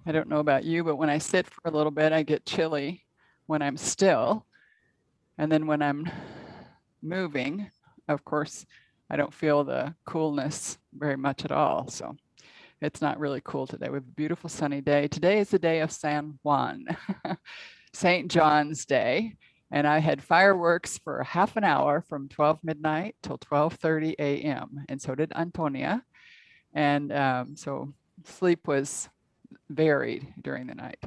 I don't know about you, but when I sit for a little bit, I get chilly when I'm still. And then when I'm moving, of course, I don't feel the coolness very much at all. So it's not really cool today. We have a beautiful sunny day. Today is the day of San Juan, St. John's Day. And I had fireworks for half an hour from 12 midnight till 12:30 a.m. And so did Antonia. And so sleep was varied during the night.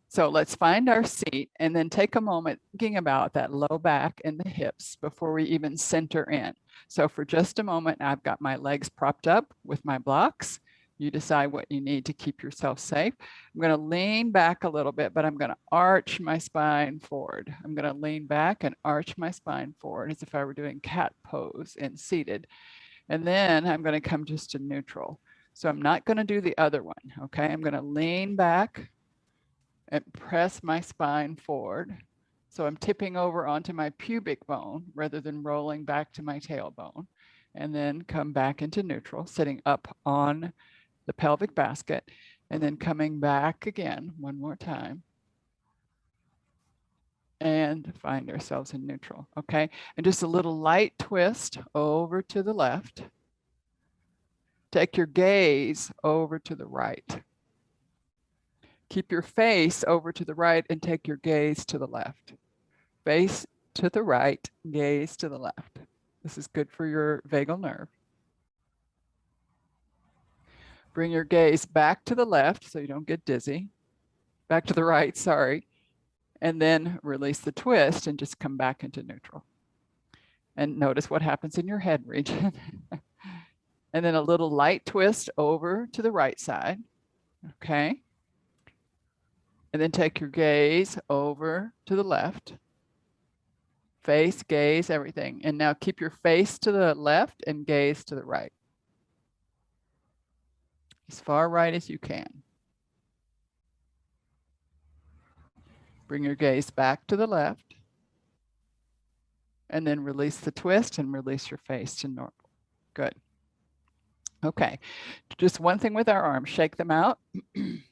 So let's find our seat and then take a moment thinking about that low back and the hips before we even center in. So for just a moment, I've got my legs propped up with my blocks. You decide what you need to keep yourself safe. I'm going to lean back a little bit, but I'm going to arch my spine forward. I'm going to lean back and arch my spine forward as if I were doing cat pose and seated. And then I'm going to come just to neutral. So I'm not going to do the other one. Okay, I'm going to lean back and press my spine forward. So I'm tipping over onto my pubic bone rather than rolling back to my tailbone. And then come back into neutral, sitting up on the pelvic basket, and then coming back again one more time. And find ourselves in neutral, okay? And just a little light twist over to the left. Take your gaze over to the right. Keep your face over to the right and take your gaze to the left. Face to the right, gaze to the left. This is good for your vagal nerve. Bring your gaze back to the left so you don't get dizzy. Back to the right, sorry. And then release the twist and just come back into neutral. And notice what happens in your head region. And then a little light twist over to the right side. Okay. And then take your gaze over to the left. Face, gaze, everything. And now keep your face to the left and gaze to the right. As far right as you can. Bring your gaze back to the left. And then release the twist and release your face to normal. Good. Okay. Just one thing with our arms. Shake them out. And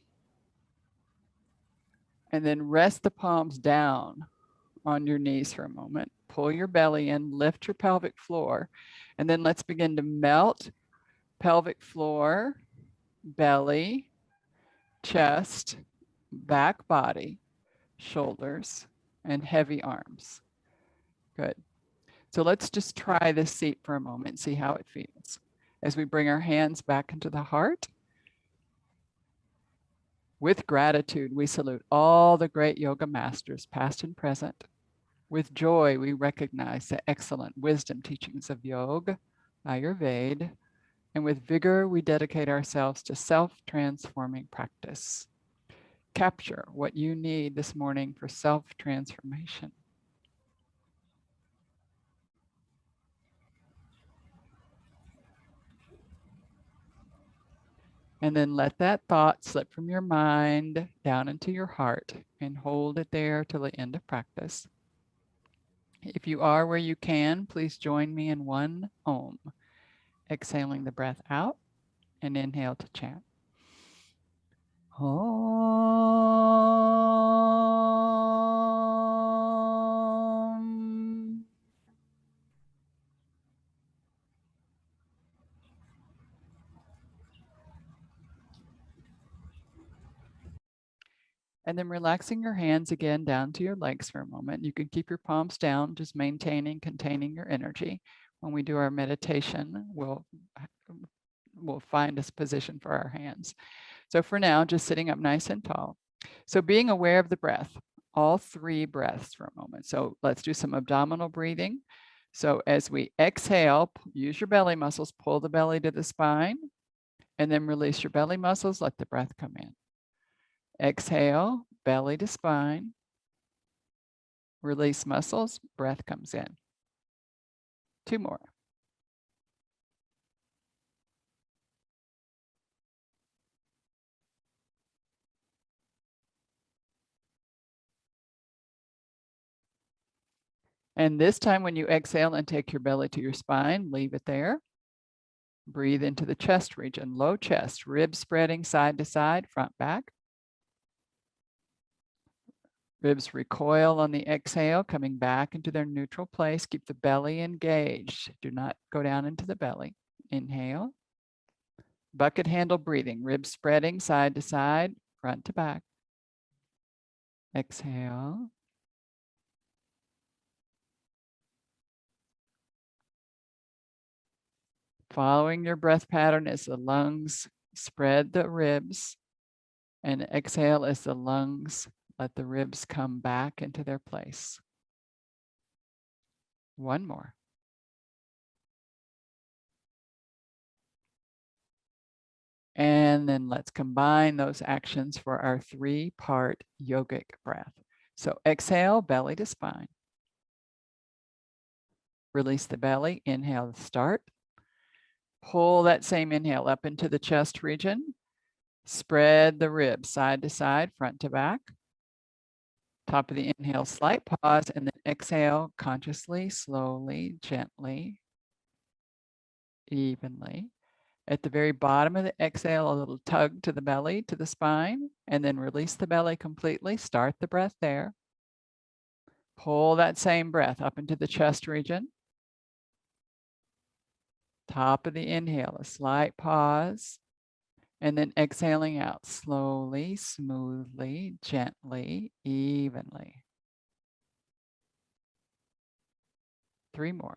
then rest the palms down on your knees for a moment. Pull your belly in, lift your pelvic floor, and then let's begin to melt pelvic floor, belly, chest, back body, shoulders, and heavy arms. Good. So let's just try this seat for a moment and see how it feels. As we bring our hands back into the heart, with gratitude, we salute all the great yoga masters, past and present. With joy, we recognize the excellent wisdom teachings of yoga, Ayurveda, and with vigor, we dedicate ourselves to self-transforming practice. Capture what you need this morning for self-transformation. And then let that thought slip from your mind down into your heart and hold it there till the end of practice. If you are where you can, please join me in one Om, exhaling the breath out and inhale to chant. Om. And then relaxing your hands again down to your legs for a moment. You can keep your palms down, just maintaining, containing your energy. When we do our meditation, we'll find this position for our hands. So for now, just sitting up nice and tall. So being aware of the breath, all three breaths for a moment. So let's do some abdominal breathing. So as we exhale, use your belly muscles, pull the belly to the spine, and then release your belly muscles, let the breath come in. Exhale, belly to spine, release muscles, breath comes in. Two more. And this time when you exhale and take your belly to your spine, leave it there. Breathe into the chest region, low chest, ribs spreading side to side, front back. Ribs recoil on the exhale, coming back into their neutral place. Keep the belly engaged. Do not go down into the belly. Inhale. Bucket handle breathing, ribs spreading side to side, front to back. Exhale. Following your breath pattern as the lungs spread the ribs, and exhale as the lungs let the ribs come back into their place. One more. And then let's combine those actions for our 3-part yogic breath. So exhale, belly to spine. Release the belly, inhale to start. Pull that same inhale up into the chest region. Spread the ribs side to side, front to back. Top of the inhale, slight pause, and then exhale consciously, slowly, gently, evenly. At the very bottom of the exhale, a little tug to the belly, to the spine, and then release the belly completely. Start the breath there. Pull that same breath up into the chest region. Top of the inhale, a slight pause, and then exhaling out slowly, smoothly, gently, evenly. 3 more.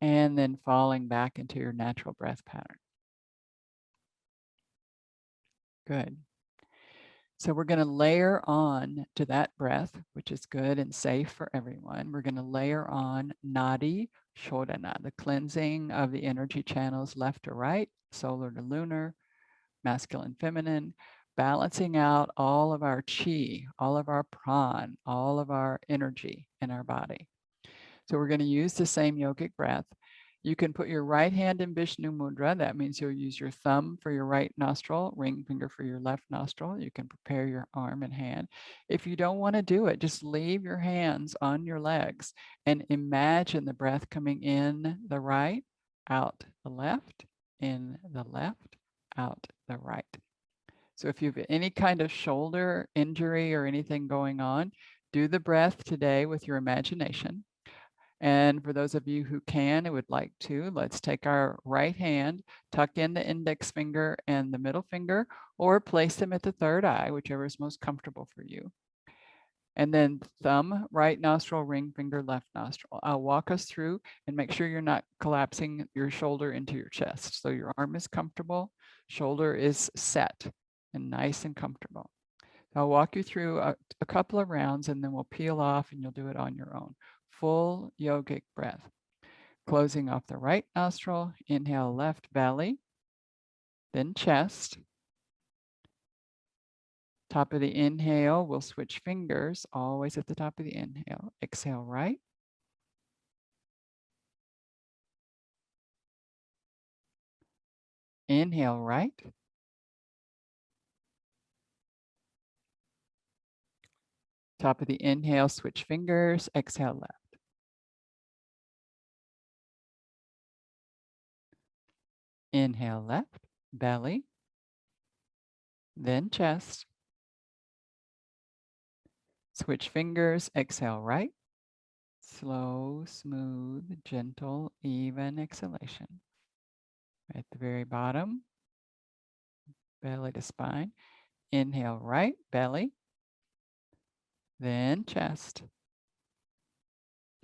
And then falling back into your natural breath pattern. Good. So we're going to layer on to that breath, which is good and safe for everyone. We're going to layer on Nadi Shodhana, the cleansing of the energy channels left to right, solar to lunar, masculine, feminine, balancing out all of our chi, all of our pran, all of our energy in our body. So we're going to use the same yogic breath. You can put your right hand in Vishnu Mudra. That means you'll use your thumb for your right nostril, ring finger for your left nostril. You can prepare your arm and hand. If you don't want to do it, just leave your hands on your legs and imagine the breath coming in the right, out the left, in the left, out the right. So if you have any kind of shoulder injury or anything going on, do the breath today with your imagination. And for those of you who can and would like to, let's take our right hand, tuck in the index finger and the middle finger, or place them at the third eye, whichever is most comfortable for you. And then thumb, right nostril, ring finger, left nostril. I'll walk us through and make sure you're not collapsing your shoulder into your chest. So your arm is comfortable, shoulder is set and nice and comfortable. I'll walk you through a couple of rounds and then we'll peel off and you'll do it on your own. Full yogic breath. Closing off the right nostril, inhale left belly, then chest. Top of the inhale, we'll switch fingers, always at the top of the inhale. Exhale right. Inhale right. Top of the inhale, switch fingers, exhale left. Inhale left, belly, then chest. Switch fingers, exhale right. Slow, smooth, gentle, even exhalation. At the very bottom, belly to spine. Inhale right, belly, then chest.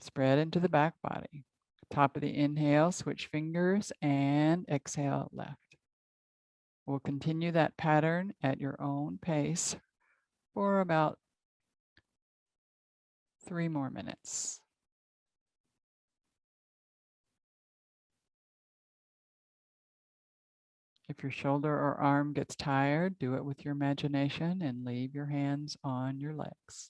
Spread into the back body. Top of the inhale, switch fingers and exhale left. We'll continue that pattern at your own pace for about 3 more minutes. If your shoulder or arm gets tired, do it with your imagination and leave your hands on your legs.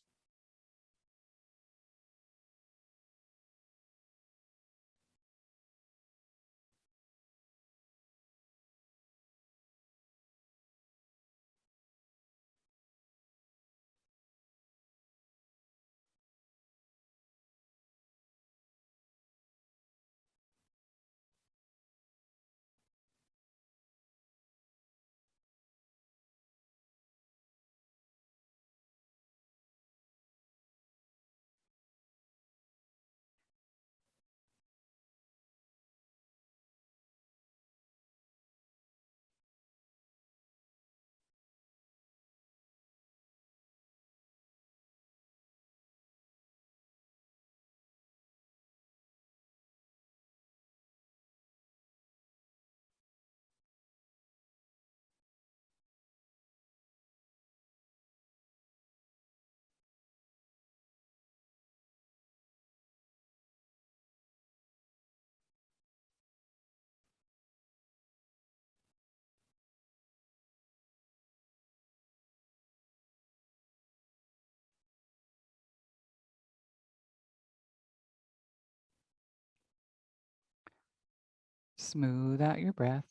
Smooth out your breath.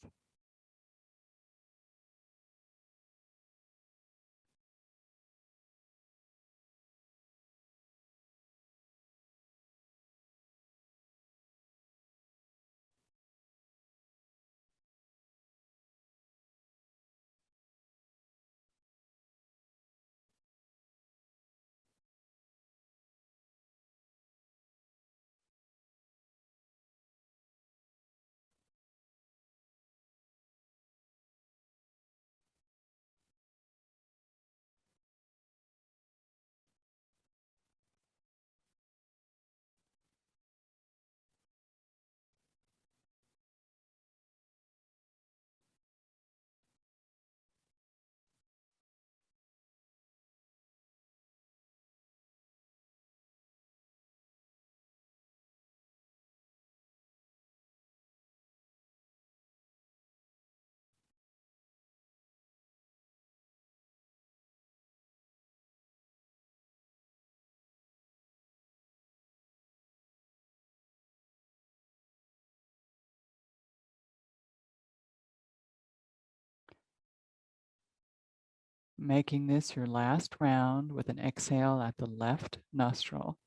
Making this your last round with an exhale at the left nostril,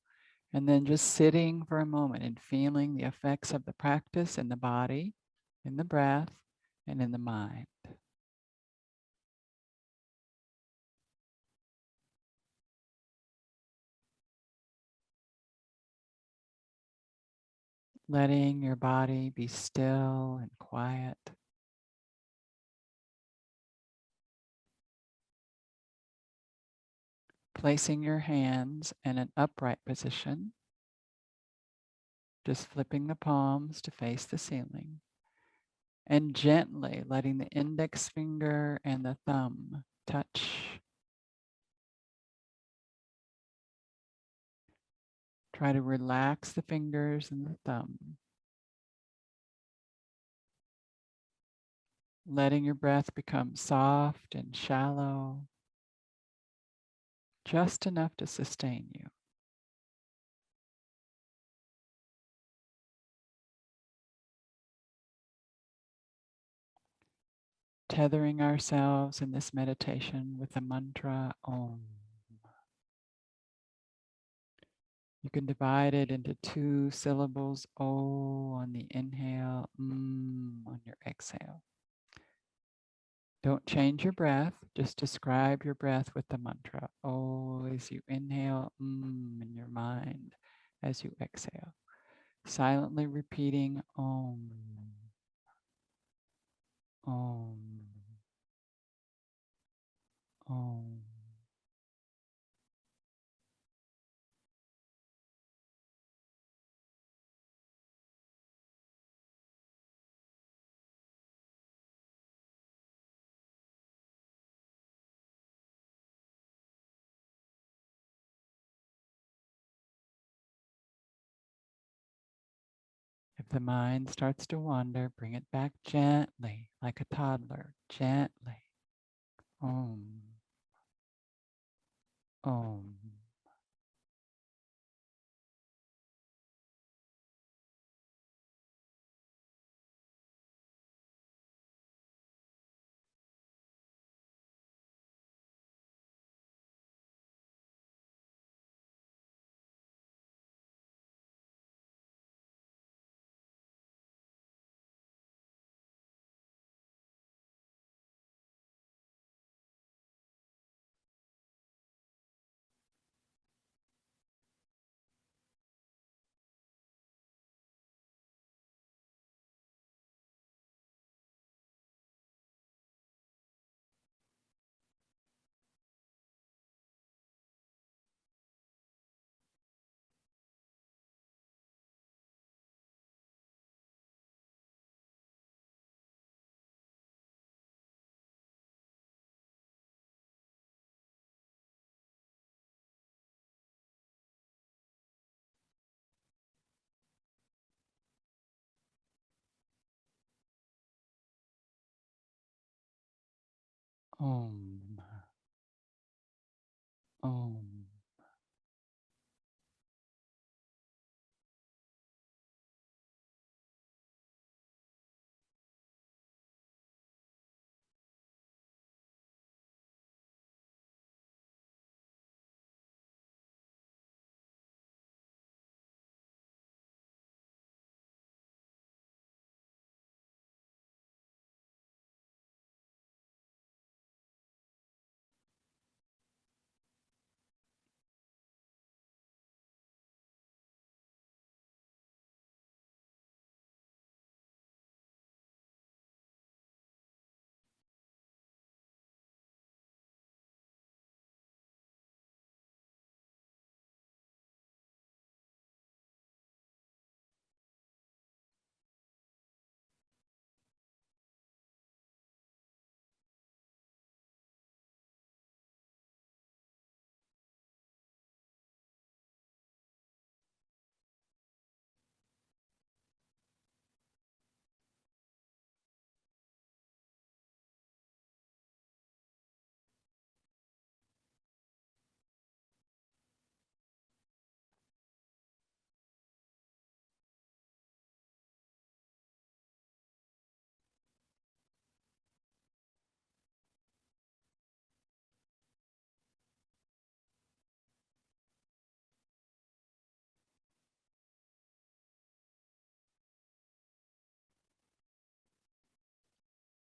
and then just sitting for a moment and feeling the effects of the practice in the body, in the breath, and in the mind. Letting your body be still and quiet. Placing your hands in an upright position, just flipping the palms to face the ceiling, and gently letting the index finger and the thumb touch. Try to relax the fingers and the thumb. Letting your breath become soft and shallow, just enough to sustain you. Tethering ourselves in this meditation with the mantra Om. You can divide it into 2 syllables, O on the inhale, on your exhale. Don't change your breath, just describe your breath with the mantra O as you inhale, in your mind as you exhale. Silently repeating Om, Om, Om. the mind starts to wander, bring it back gently, like a toddler, gently. Om. Om. Om. Om.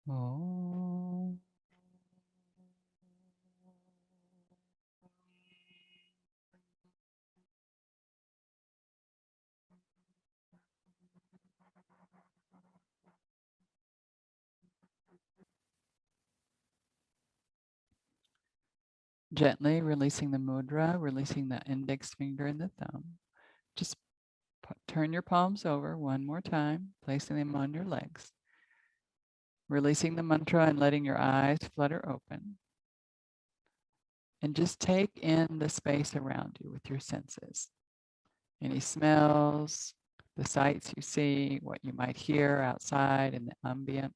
Om. Gently releasing the mudra, releasing the index finger and the thumb. Just turn your palms over one more time, placing them on your legs. Releasing the mantra and letting your eyes flutter open. And just take in the space around you with your senses. Any smells, the sights you see, what you might hear outside in the ambient.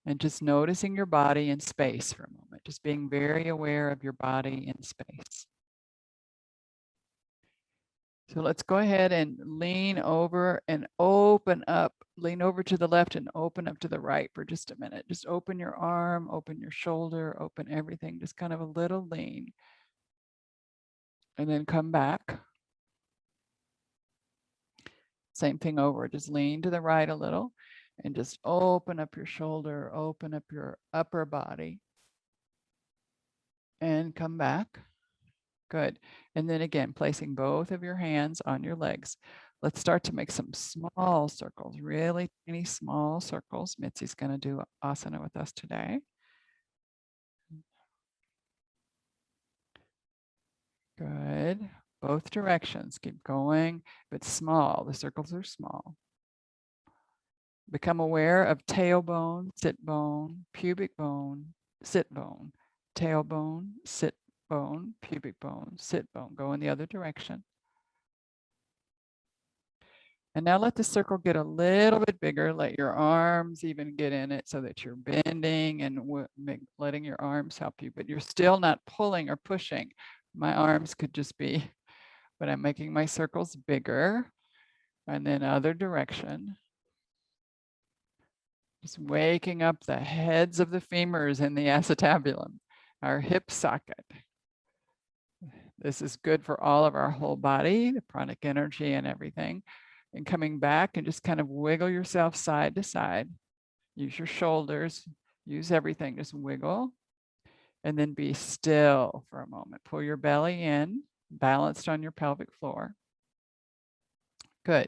And just noticing your body in space for a moment, just being very aware of your body in space. So let's go ahead and lean over and open up, lean over to the left and open up to the right for just a minute. Just open your arm, open your shoulder, open everything, just kind of a little lean. And then come back. Same thing over, just lean to the right a little and just open up your shoulder, open up your upper body and come back. Good. And then again, placing both of your hands on your legs. Let's start to make some small circles, really tiny small circles. Mitzi's going to do asana with us today. Good. Both directions. Keep going. If it's small, the circles are small. Become aware of tailbone, sit bone, pubic bone, sit bone, tailbone, sit bone, pubic bone, sit bone. Go in the other direction. And now let the circle get a little bit bigger. Let your arms even get in it so that you're bending and letting your arms help you, but you're still not pulling or pushing. My arms could just be, but I'm making my circles bigger. And then other direction. Just waking up the heads of the femurs in the acetabulum, our hip socket. This is good for all of our whole body, the pranic energy and everything. And coming back and just kind of wiggle yourself side to side. Use your shoulders, use everything, just wiggle. And then be still for a moment. Pull your belly in, balanced on your pelvic floor. Good.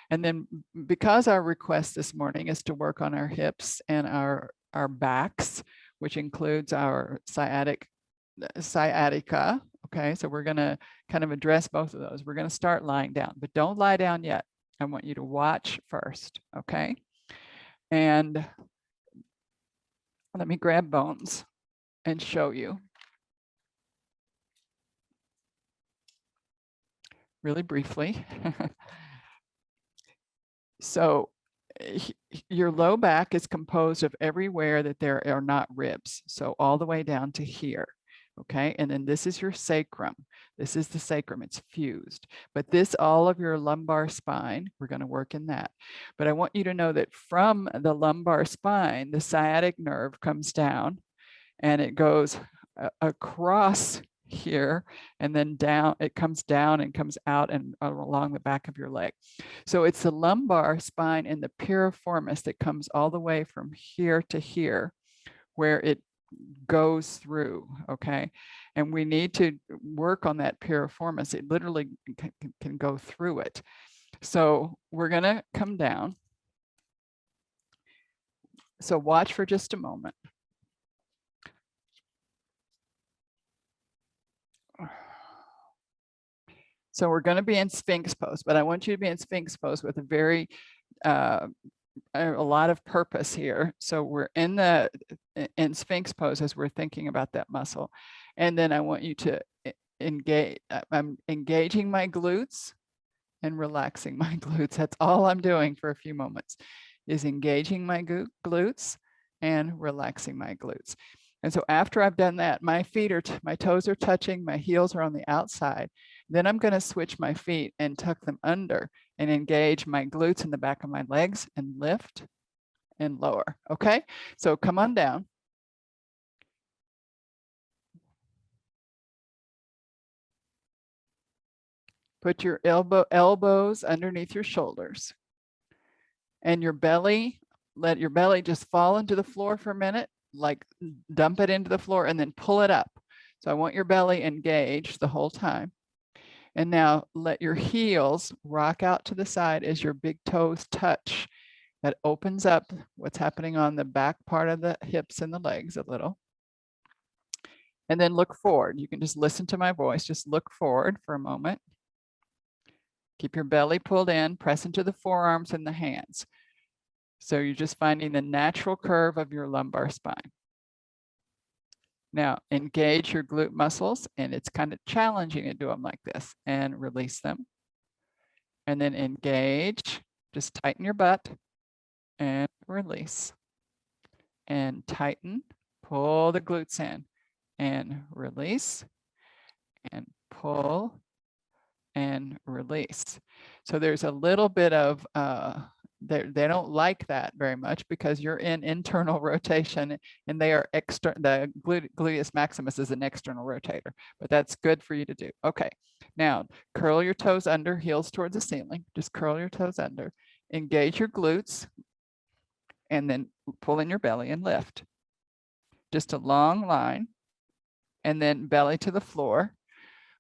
And then because our request this morning is to work on our hips and our backs, which includes our sciatica. Okay, so we're going to kind of address both of those. We're going to start lying down, but don't lie down yet. I want you to watch first. Okay. And let me grab bones and show you really briefly. So your low back is composed of everywhere that there are not ribs. So all the way down to here. Okay, and then this is your sacrum. This is the sacrum, it's fused. But this, all of your lumbar spine, we're going to work in that. But I want you to know that from the lumbar spine, the sciatic nerve comes down and it goes across here and then down, it comes down and comes out and along the back of your leg. So it's the lumbar spine and the piriformis that comes all the way from here to here where it goes through, okay? And we need to work on that piriformis. It literally can go through it. So we're gonna come down. So watch for just a moment. So we're going to be in Sphinx pose, but I want you to be in Sphinx pose with a very, a lot of purpose here. So we're in Sphinx pose as we're thinking about that muscle. And then I want you to engage, I'm engaging my glutes and relaxing my glutes. That's all I'm doing for a few moments, is engaging my glutes and relaxing my glutes. And so after I've done that, my feet are, my toes are touching, my heels are on the outside. Then I'm going to switch my feet and tuck them under and engage my glutes in the back of my legs and lift and lower. Okay, so come on down. Put your elbows underneath your shoulders and your belly, let your belly just fall into the floor for a minute, like dump it into the floor and then pull it up. So I want your belly engaged the whole time. And now let your heels rock out to the side as your big toes touch. That opens up what's happening on the back part of the hips and the legs a little. And then look forward. You can just listen to my voice. Just look forward for a moment. Keep your belly pulled in, press into the forearms and the hands. So you're just finding the natural curve of your lumbar spine. Now engage your glute muscles, and it's kind of challenging to do them like this, and release them. And then engage, just tighten your butt and release. And tighten, pull the glutes in and release and pull and release. So there's a little bit of, they don't like that very much because you're in internal rotation and they are external. The gluteus maximus is an external rotator, but that's good for you to do. Okay, now curl your toes under, heels towards the ceiling. Just curl your toes under, engage your glutes, and then pull in your belly and lift. Just a long line, and then belly to the floor.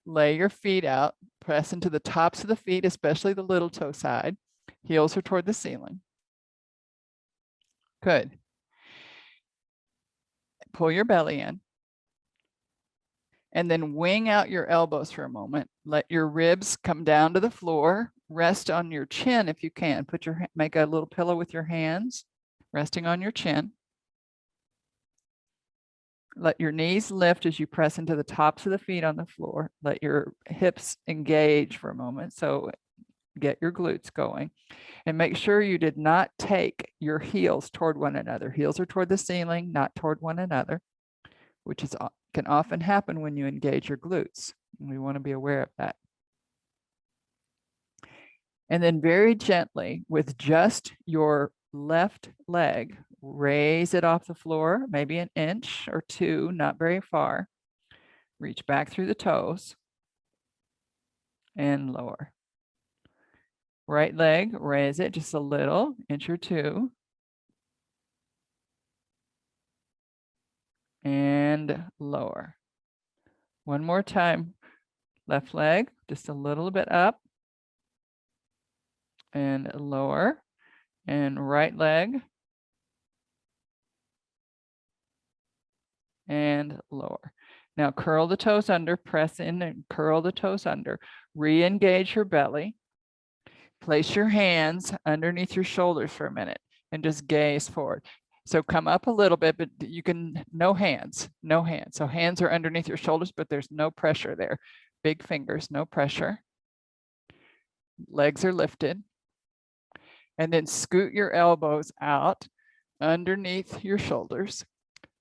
Lay your feet out, press into the tops of the feet, especially the little toe side. Heels are toward the ceiling. Good. Pull your belly in. And then wing out your elbows for a moment. Let your ribs come down to the floor. Rest on your chin if you can. Make a little pillow with your hands, resting on your chin. Let your knees lift as you press into the tops of the feet on the floor. Let your hips engage for a moment. So get your glutes going. And make sure you did not take your heels toward one another. Heels are toward the ceiling, not toward one another, which can often happen when you engage your glutes. And we want to be aware of that. And then very gently, with just your left leg, raise it off the floor, maybe an inch or two, not very far. Reach back through the toes and lower. Right leg, raise it just a little, inch or two. And lower. One more time. Left leg, just a little bit up. And lower. And right leg. And lower. Now curl the toes under, press in and curl the toes under. Re-engage your belly. Place your hands underneath your shoulders for a minute and just gaze forward. So come up a little bit, but you can, no hands, no hands. So hands are underneath your shoulders, but there's no pressure there. Big fingers, no pressure. Legs are lifted. And then scoot your elbows out underneath your shoulders.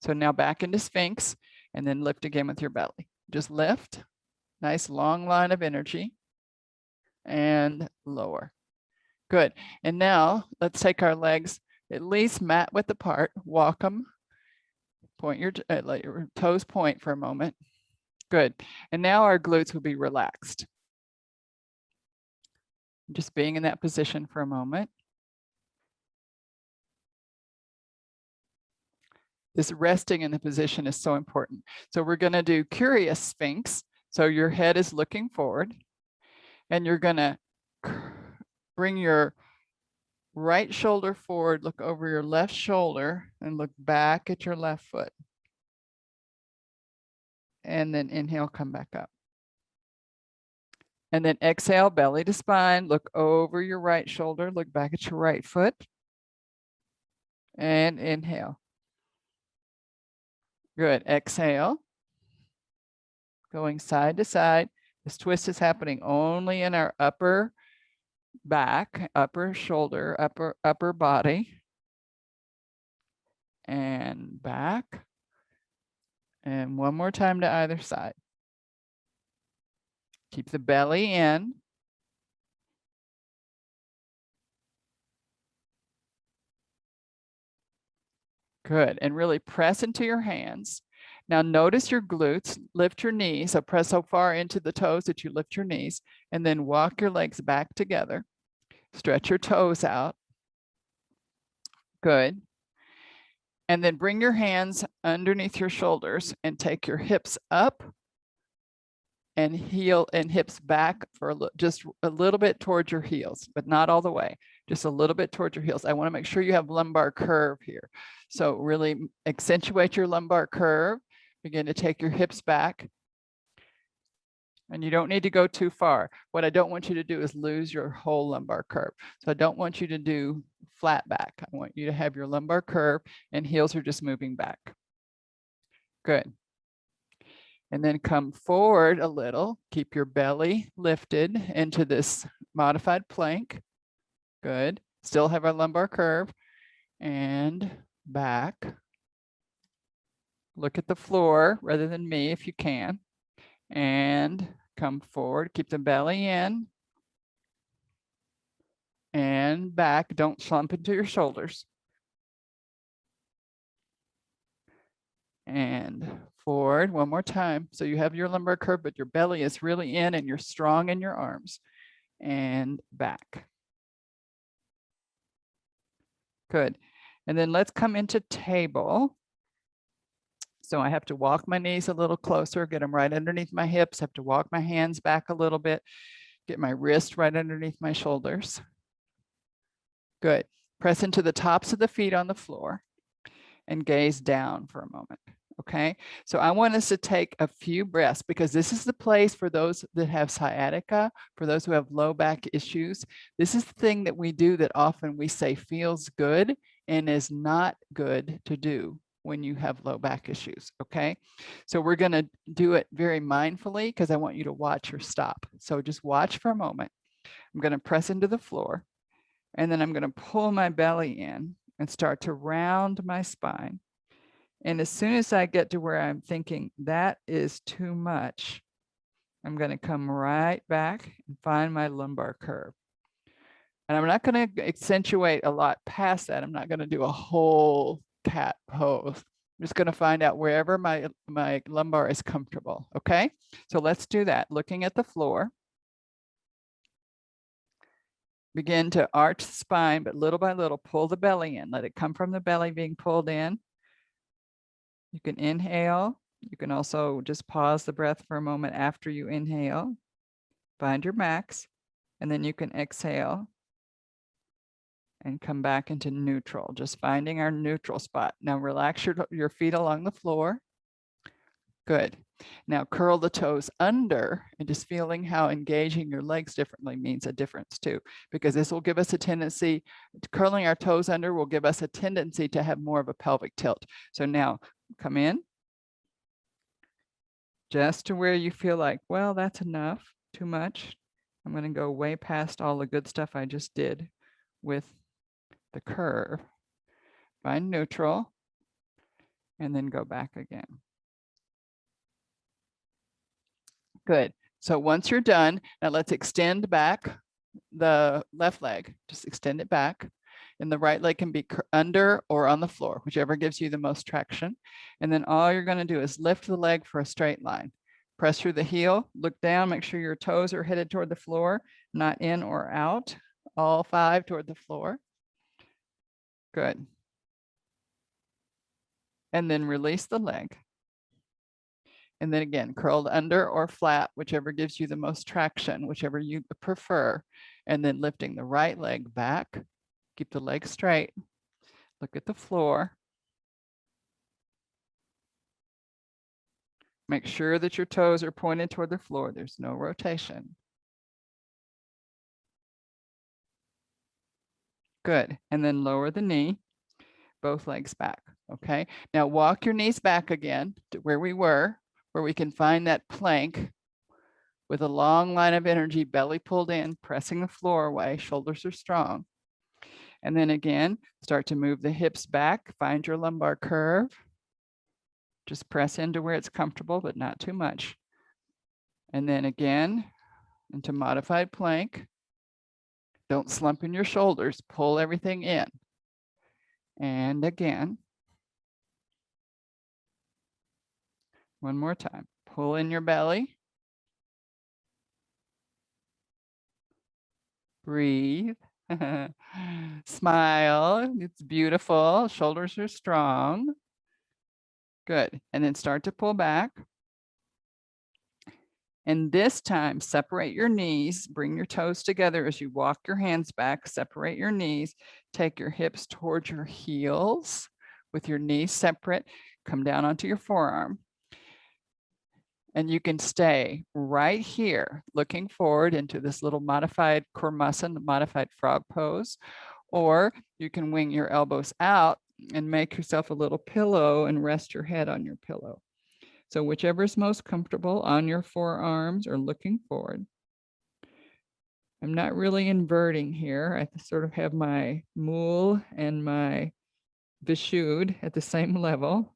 So now back into Sphinx and then lift again with your belly. Just lift, nice long line of energy and lower. Good. And now let's take our legs at least mat width apart, walk them, point let your toes point for a moment. Good. And now our glutes will be relaxed. Just being in that position for a moment. This resting in the position is so important. So we're going to do curious Sphinx. So your head is looking forward and you're going to bring your right shoulder forward, look over your left shoulder and look back at your left foot. And then inhale, come back up. And then exhale, belly to spine, look over your right shoulder, look back at your right foot. And inhale. Good. Exhale. Going side to side. This twist is happening only in our upper back, upper shoulder, upper body. And back. And one more time to either side. Keep the belly in. Good. And really press into your hands. Now notice your glutes, lift your knees. So press so far into the toes that you lift your knees and then walk your legs back together. Stretch your toes out. Good. And then bring your hands underneath your shoulders and take your hips up and heel and hips back for just a little bit towards your heels, but not all the way, just a little bit towards your heels. I want to make sure you have lumbar curve here. So really accentuate your lumbar curve. Begin to take your hips back. And you don't need to go too far. What I don't want you to do is lose your whole lumbar curve. So I don't want you to do flat back. I want you to have your lumbar curve and heels are just moving back. Good. And then come forward a little. Keep your belly lifted into this modified plank. Good. Still have our lumbar curve. And back. Look at the floor rather than me if you can. And come forward. Keep the belly in. And back. Don't slump into your shoulders. And forward one more time. So you have your lumbar curve, but your belly is really in and you're strong in your arms. And back. Good. And then let's come into table. So I have to walk my knees a little closer, get them right underneath my hips, have to walk my hands back a little bit, get my wrist right underneath my shoulders. Good. Press into the tops of the feet on the floor and gaze down for a moment. Okay, so I want us to take a few breaths because this is the place for those that have sciatica, for those who have low back issues. This is the thing that we do that often we say feels good and is not good to do when you have low back issues. Okay, so we're going to do it very mindfully because I want you to watch or stop. So just watch for a moment. I'm going to press into the floor, and then I'm going to pull my belly in and start to round my spine. And as soon as I get to where I'm thinking that is too much, I'm going to come right back and find my lumbar curve. And I'm not going to accentuate a lot past that. I'm not going to do a whole cat pose. I'm just going to find out wherever my lumbar is comfortable. Okay, so let's do that. Looking at the floor. Begin to arch the spine, but little by little, pull the belly in. Let it come from the belly being pulled in. You can inhale. You can also just pause the breath for a moment after you inhale. Find your max, and then you can exhale and come back into neutral, just finding our neutral spot. Now relax your feet along the floor. Good. Now curl the toes under, and just feeling how engaging your legs differently means a difference too, because this will give us a tendency, curling our toes under will give us a tendency to have more of a pelvic tilt. So now come in, just to where you feel like, well, that's enough, too much. I'm going to go way past all the good stuff I just did with the curve. Find neutral, and then go back again. Good. So once you're done, now let's extend back the left leg. Just extend it back. And the right leg can be under or on the floor, whichever gives you the most traction. And then all you're going to do is lift the leg for a straight line. Press through the heel, look down, make sure your toes are headed toward the floor, not in or out. All 5 toward the floor. Good. And then release the leg. And then again, curled under or flat, whichever gives you the most traction, whichever you prefer. And then lifting the right leg back. Keep the leg straight. Look at the floor. Make sure that your toes are pointed toward the floor. There's no rotation. Good. And then lower the knee, both legs back. Okay. Now walk your knees back again to where we were, where we can find that plank with a long line of energy, belly pulled in, pressing the floor away, shoulders are strong. And then again, start to move the hips back, find your lumbar curve. Just press into where it's comfortable, but not too much. And then again, into modified plank. Don't slump in your shoulders, pull everything in. And again. One more time, pull in your belly. Breathe. Smile, it's beautiful, shoulders are strong. Good, and then start to pull back. And this time, separate your knees, bring your toes together as you walk your hands back, separate your knees, take your hips towards your heels with your knees separate, come down onto your forearm. And you can stay right here, looking forward into this little modified Kurmasana, modified frog pose, or you can wing your elbows out and make yourself a little pillow and rest your head on your pillow. So whichever is most comfortable on your forearms or looking forward. I'm not really inverting here. I sort of have my mool and my Vishuddha at the same level.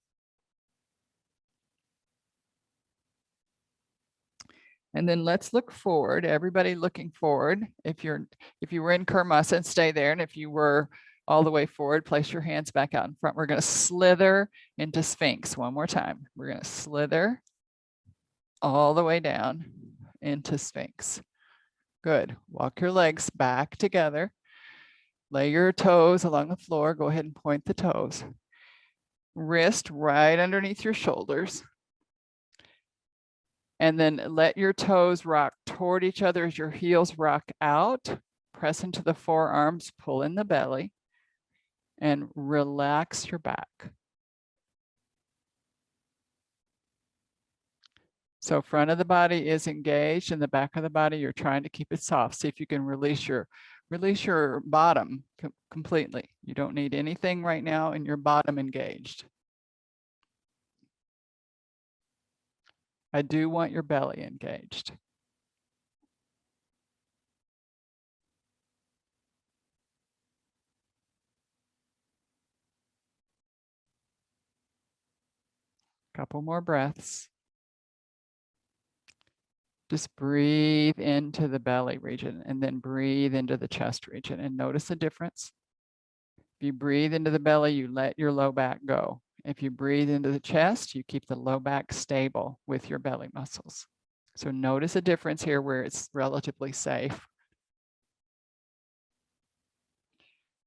And then let's look forward, everybody looking forward. If you were in Kurmasana, stay there. And if you were all the way forward, place your hands back out in front. We're going to slither into Sphinx one more time. We're going to slither all the way down into Sphinx. Good. Walk your legs back together. Lay your toes along the floor. Go ahead and point the toes. Wrist right underneath your shoulders. And then let your toes rock toward each other as your heels rock out. Press into the forearms, pull in the belly, and relax your back. So front of the body is engaged and the back of the body, you're trying to keep it soft. See if you can release your bottom completely. You don't need anything right now in your bottom engaged. I do want your belly engaged. Couple more breaths. Just breathe into the belly region and then breathe into the chest region and notice the difference. If you breathe into the belly, you let your low back go. If you breathe into the chest, you keep the low back stable with your belly muscles. So notice a difference here where it's relatively safe.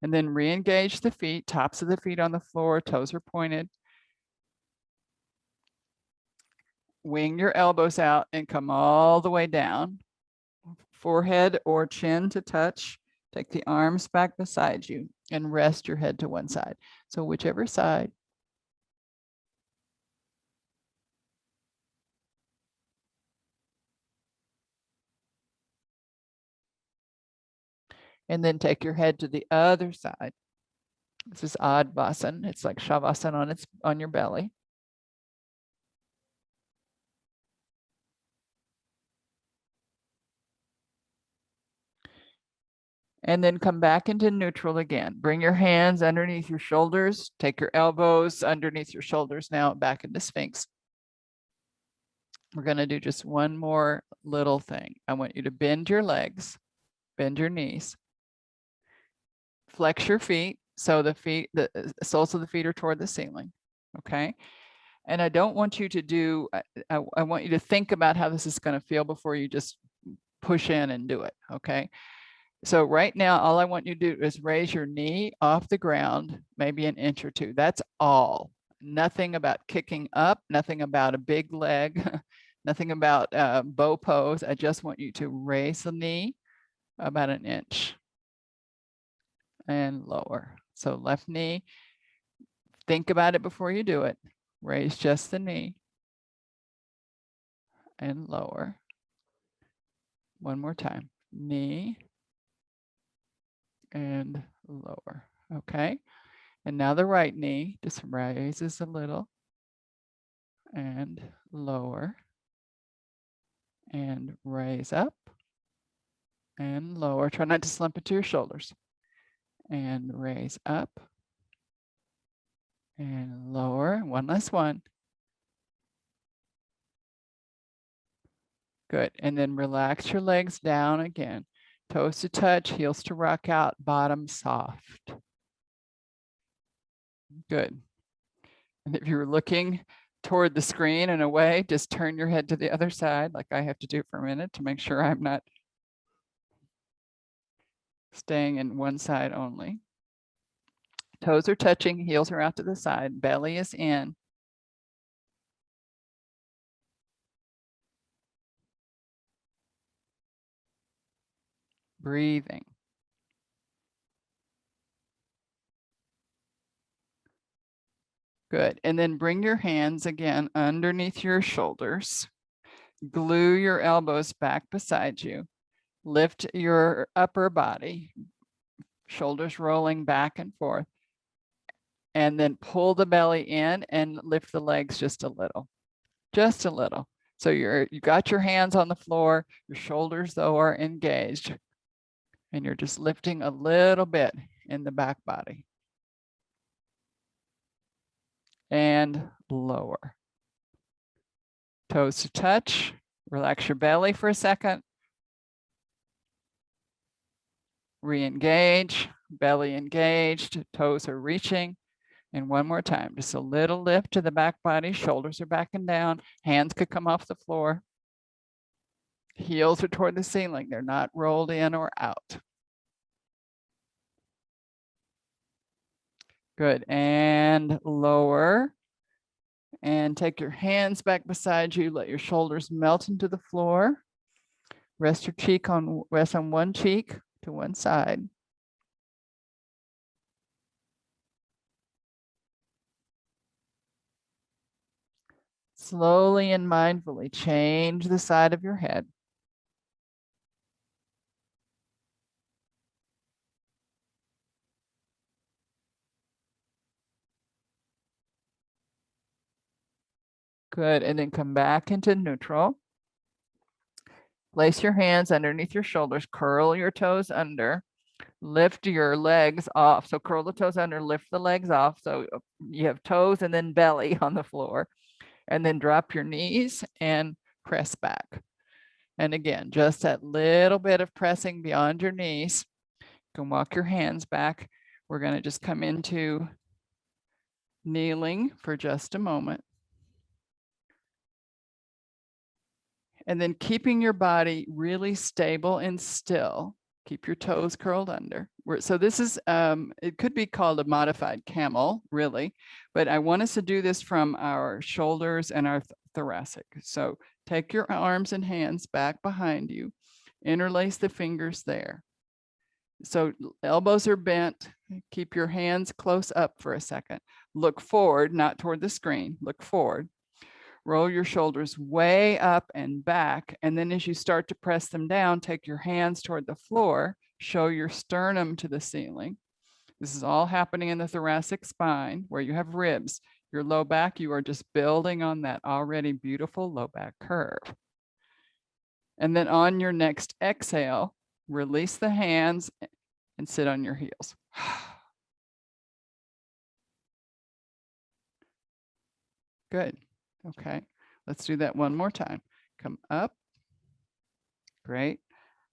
And then re-engage the feet, tops of the feet on the floor, toes are pointed. Wing your elbows out and come all the way down. Forehead or chin to touch. Take the arms back beside you and rest your head to one side. So whichever side. And then take your head to the other side. This is Advasana. It's like Shavasana on your belly. And then come back into neutral again. Bring your hands underneath your shoulders. Take your elbows underneath your shoulders now back into Sphinx. We're going to do just one more little thing. I want you to bend your legs, bend your knees, flex your feet. So the soles of the feet are toward the ceiling. Okay. And I don't want you to do, I want you to think about how this is going to feel before you just push in and do it. Okay. So right now, all I want you to do is raise your knee off the ground, maybe an inch or two. That's all. Nothing about kicking up, nothing about a big leg, nothing about bow pose. I just want you to raise the knee about an inch and lower. So left knee, think about it before you do it. Raise just the knee and lower. One more time, knee and lower. Okay. And now the right knee just raises a little and lower and raise up and lower. Try not to slump into your shoulders and raise up and lower. One last one. Good. And then relax your legs down again. Toes to touch, heels to rock out, bottom soft. Good. And if you're looking toward the screen and away, just turn your head to the other side like I have to do for a minute to make sure I'm not staying in one side only. Toes are touching, heels are out to the side, belly is in. Breathing. Good. And then bring your hands again underneath your shoulders. Glue your elbows back beside you. Lift your upper body, shoulders rolling back and forth. And then pull the belly in and lift the legs just a little. Just a little. So you got your hands on the floor, your shoulders though are engaged. And you're just lifting a little bit in the back body. And lower. Toes to touch. Relax your belly for a second. Re-engage, belly engaged, toes are reaching. And one more time, just a little lift to the back body, shoulders are backing down, hands could come off the floor. Heels are toward the ceiling, they're not rolled in or out. Good, and lower. And take your hands back beside you, let your shoulders melt into the floor. Rest on one cheek to one side. Slowly and mindfully change the side of your head. Good, and then come back into neutral. Place your hands underneath your shoulders, curl your toes under, lift your legs off. So curl the toes under, lift the legs off. So you have toes and then belly on the floor. And then drop your knees and press back. And again, just that little bit of pressing beyond your knees. You can walk your hands back. We're going to just come into kneeling for just a moment. And then keeping your body really stable and still. Keep your toes curled under. So this is, it could be called a modified camel, really, but I want us to do this from our shoulders and our thoracic. So take your arms and hands back behind you, interlace the fingers there. So elbows are bent, keep your hands close up for a second. Look forward, not toward the screen, look forward. Roll your shoulders way up and back. And then as you start to press them down, take your hands toward the floor, show your sternum to the ceiling. This is all happening in the thoracic spine where you have ribs. Your low back, you are just building on that already beautiful low back curve. And then on your next exhale, release the hands and sit on your heels. Good. Okay, let's do that one more time. Come up. Great.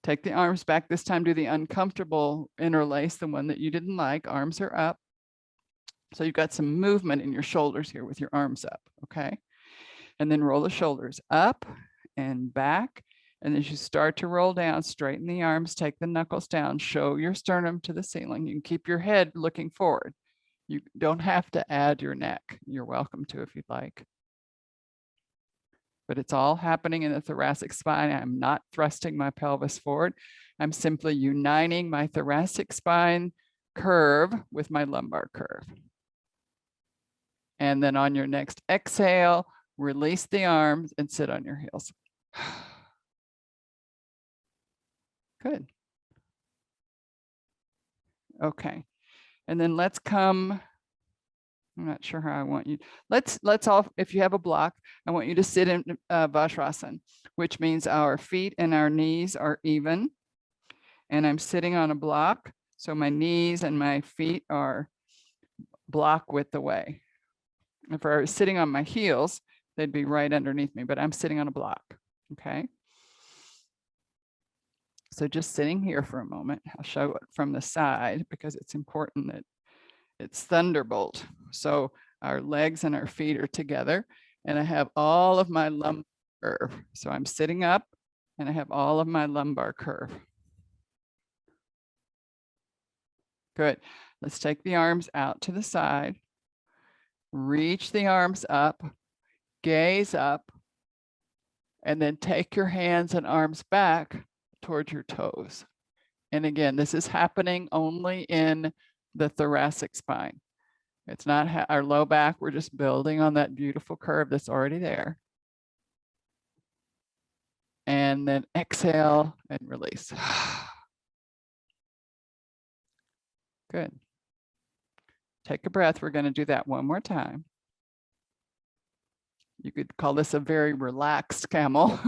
Take the arms back. This time do the uncomfortable interlace, the one that you didn't like. Arms are up. So you've got some movement in your shoulders here with your arms up, okay? And then roll the shoulders up and back. And as you start to roll down, straighten the arms, take the knuckles down, show your sternum to the ceiling. You can keep your head looking forward. You don't have to add your neck. You're welcome to if you'd like. But it's all happening in the thoracic spine. I'm not thrusting my pelvis forward. I'm simply uniting my thoracic spine curve with my lumbar curve. And then on your next exhale, release the arms and sit on your heels. Good. Okay. And then let's come, I'm not sure how I want you. Let's all, if you have a block, I want you to sit in Vajrasana, which means our feet and our knees are even. And I'm sitting on a block. So my knees and my feet are block width away. If I was sitting on my heels, they'd be right underneath me, but I'm sitting on a block, okay? So just sitting here for a moment, I'll show it from the side because it's important that it's thunderbolt. So our legs and our feet are together and I have all of my lumbar curve. So I'm sitting up and I have all of my lumbar curve. Good. Let's take the arms out to the side. Reach the arms up, gaze up, and then take your hands and arms back towards your toes. And again, this is happening only in the thoracic spine. It's not our low back. We're just building on that beautiful curve that's already there. And then exhale and release. Good. Take a breath. We're going to do that one more time. You could call this a very relaxed camel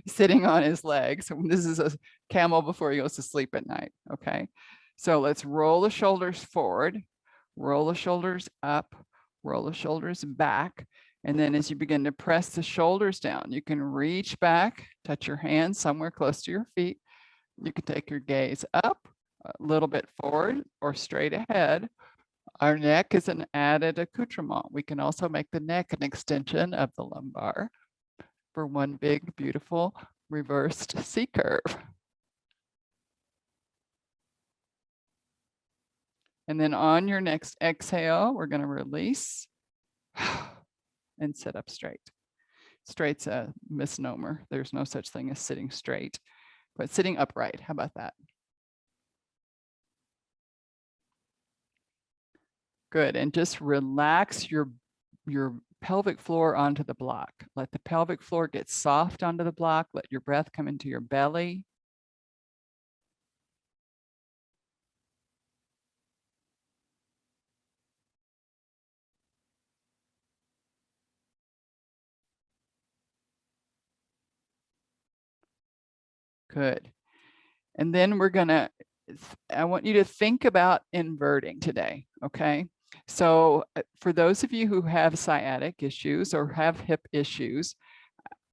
sitting on his legs. This is a camel before he goes to sleep at night. Okay. So let's roll the shoulders forward, roll the shoulders up, roll the shoulders back. And then as you begin to press the shoulders down, you can reach back, touch your hands somewhere close to your feet. You can take your gaze up a little bit forward or straight ahead. Our neck is an added accoutrement. We can also make the neck an extension of the lumbar for one big, beautiful reversed C curve. And then on your next exhale, we're going to release and sit up straight. Straight's a misnomer. There's no such thing as sitting straight, but sitting upright. How about that? Good. And just relax your pelvic floor onto the block. Let the pelvic floor get soft onto the block. Let your breath come into your belly. Good. And then I want you to think about inverting today, okay? So for those of you who have sciatic issues or have hip issues,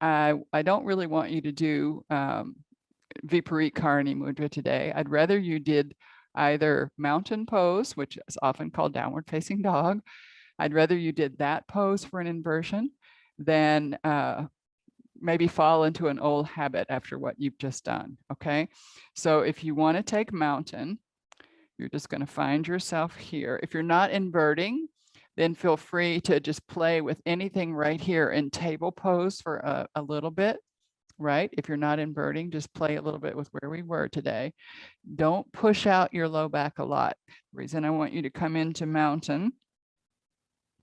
I don't really want you to do Viparit Karani Mudra today. I'd rather you did either mountain pose, which is often called downward facing dog. I'd rather you did that pose for an inversion than maybe fall into an old habit after what you've just done, okay? So if you want to take mountain, you're just going to find yourself here. If you're not inverting, then feel free to just play with anything right here in table pose for a little bit, right? If you're not inverting, just play a little bit with where we were today. Don't push out your low back a lot. The reason I want you to come into mountain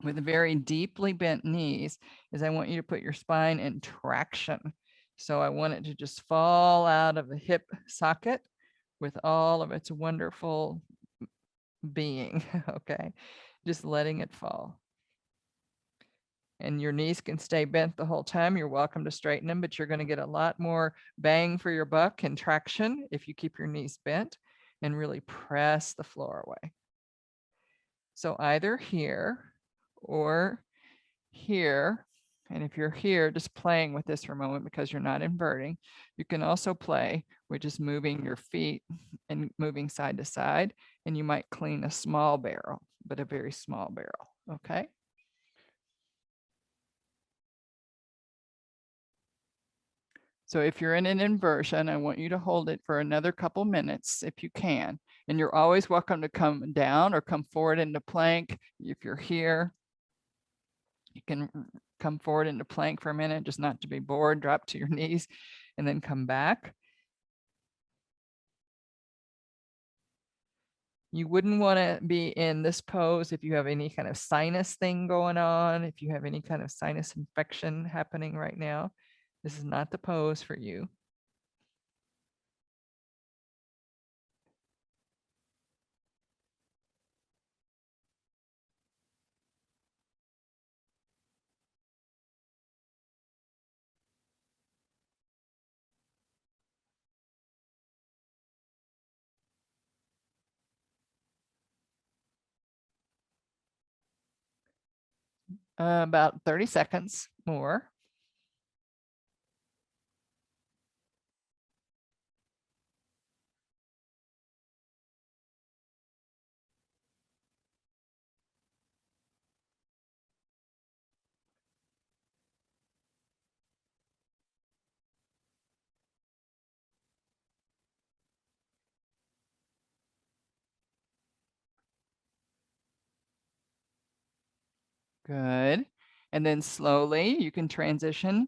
with very deeply bent knees is I want you to put your spine in traction. So I want it to just fall out of the hip socket with all of its wonderful being, okay? Just letting it fall. And your knees can stay bent the whole time. You're welcome to straighten them, but you're going to get a lot more bang for your buck and traction if you keep your knees bent and really press the floor away. So either here or here, and if you're here just playing with this for a moment because you're not inverting, you can also play with just moving your feet and moving side to side, and you might clean a small barrel, but a very small barrel, okay? So if you're in an inversion, I want you to hold it for another couple minutes if you can. And you're always welcome to come down or come forward into plank. If you're here, you can come forward into plank for a minute, just not to be bored, drop to your knees and then come back. You wouldn't want to be in this pose if you have any kind of sinus thing going on, if you have any kind of sinus infection happening right now. This is not the pose for you. About 30 seconds more. Good. And then slowly you can transition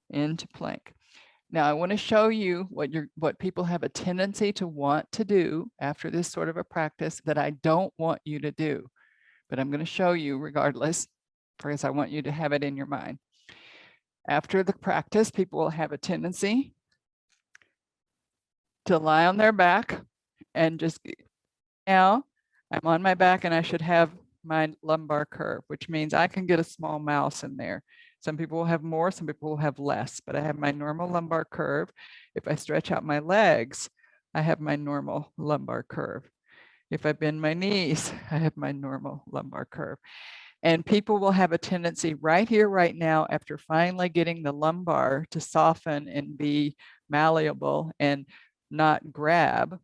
into plank. Now I want to show you what people have a tendency to want to do after this sort of a practice that I don't want you to do, but I'm going to show you regardless because I want you to have it in your mind. After the practice, people will have a tendency to lie on their back and just, now I'm on my back and I should have my lumbar curve, which means I can get a small mouse in there. Some people will have more, some people will have less, but I have my normal lumbar curve. If I stretch out my legs, I have my normal lumbar curve. If I bend my knees, I have my normal lumbar curve. And people will have a tendency right here, right now, after finally getting the lumbar to soften and be malleable and not grab,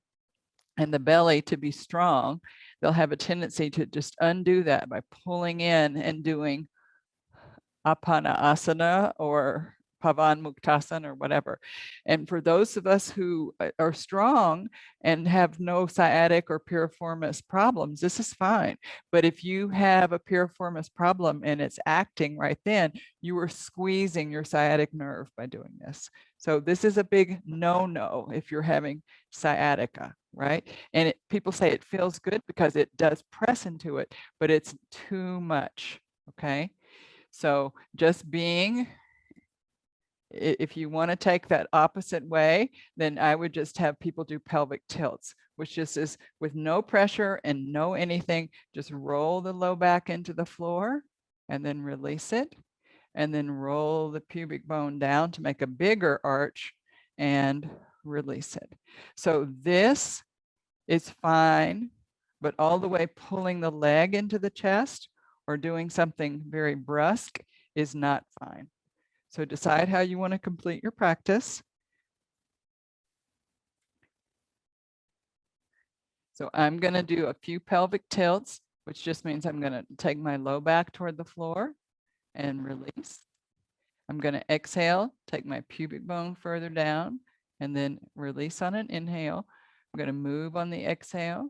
and the belly to be strong, they'll have a tendency to just undo that by pulling in and doing Apana Asana or Pavan Muktasana or whatever. And for those of us who are strong and have no sciatic or piriformis problems, this is fine. But if you have a piriformis problem and it's acting right then, you are squeezing your sciatic nerve by doing this. So this is a big no-no if you're having sciatica, right? And people say it feels good because it does press into it, but it's too much, okay? So just being, if you want to take that opposite way, then I would just have people do pelvic tilts, which just is with no pressure and no anything, just roll the low back into the floor and then release it. And then roll the pubic bone down to make a bigger arch and release it. So this is fine but all the way pulling the leg into the chest or doing something very brusque is not fine. So decide how you want to complete your practice. So I'm going to do a few pelvic tilts, which just means I'm going to take my low back toward the floor and release. I'm going to exhale, take my pubic bone further down, and then release on an inhale. I'm going to move on the exhale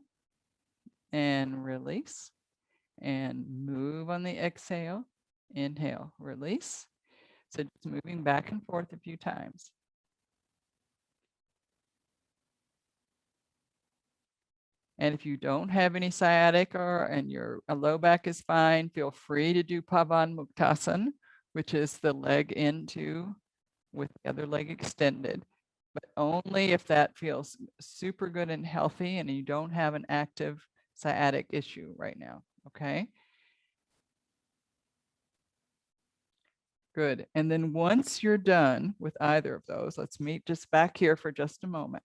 and release, and move on the exhale, inhale, release. So just moving back and forth a few times. And if you don't have any sciatic and your low back is fine, feel free to do Pavan Muktasan, which is the leg into with the other leg extended, but only if that feels super good and healthy and you don't have an active sciatic issue right now, okay? Good. And then once you're done with either of those, let's meet just back here for just a moment.